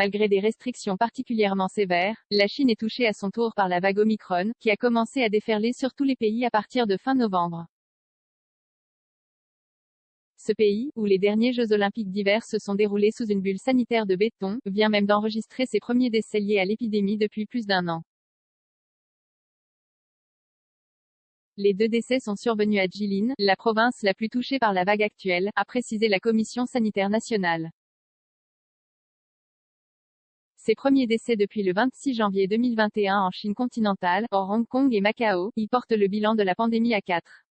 Malgré des restrictions particulièrement sévères, la Chine est touchée à son tour par la vague Omicron, qui a commencé à déferler sur tous les pays à partir de fin novembre. Ce pays, où les derniers Jeux olympiques d'hiver se sont déroulés sous une bulle sanitaire de béton, vient même d'enregistrer ses premiers décès liés à l'épidémie depuis plus d'un an. Les 2 décès sont survenus à Jilin, la province la plus touchée par la vague actuelle, a précisé la Commission sanitaire nationale. Ces premiers décès depuis le 26 janvier 2021 en Chine continentale, hors Hong Kong et Macao, y portent le bilan de la pandémie à 4.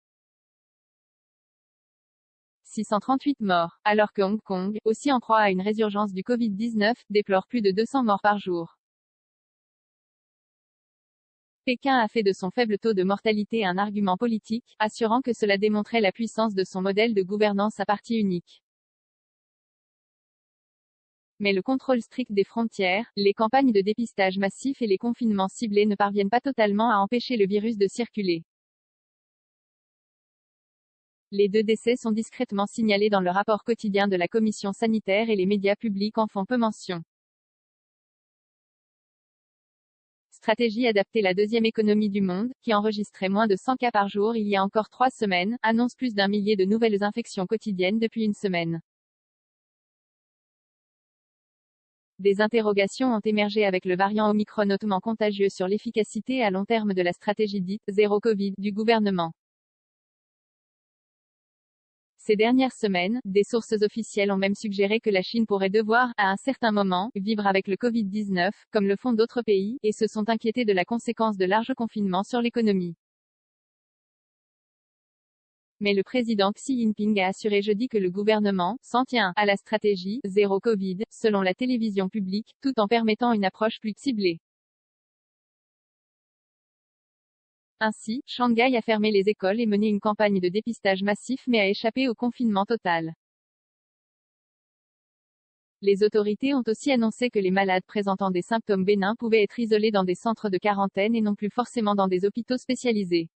638 morts, alors que Hong Kong, aussi en proie à une résurgence du Covid-19, déplore plus de 200 morts par jour. Pékin a fait de son faible taux de mortalité un argument politique, assurant que cela démontrait la puissance de son modèle de gouvernance à parti unique. Mais le contrôle strict des frontières, les campagnes de dépistage massif et les confinements ciblés ne parviennent pas totalement à empêcher le virus de circuler. Les 2 décès sont discrètement signalés dans le rapport quotidien de la commission sanitaire et les médias publics en font peu mention. Stratégie adaptée. La deuxième économie du monde, qui enregistrait moins de 100 cas par jour il y a encore 3 semaines, annonce plus d'1 millier de nouvelles infections quotidiennes depuis une semaine. Des interrogations ont émergé avec le variant Omicron hautement contagieux sur l'efficacité à long terme de la stratégie dite « zéro Covid » du gouvernement. Ces dernières semaines, des sources officielles ont même suggéré que la Chine pourrait devoir, à un certain moment, vivre avec le Covid-19, comme le font d'autres pays, et se sont inquiétés de la conséquence de larges confinements sur l'économie. Mais le président Xi Jinping a assuré jeudi que le gouvernement s'en tient à la stratégie « zéro Covid », selon la télévision publique, tout en permettant une approche plus ciblée. Ainsi, Shanghai a fermé les écoles et mené une campagne de dépistage massif mais a échappé au confinement total. Les autorités ont aussi annoncé que les malades présentant des symptômes bénins pouvaient être isolés dans des centres de quarantaine et non plus forcément dans des hôpitaux spécialisés.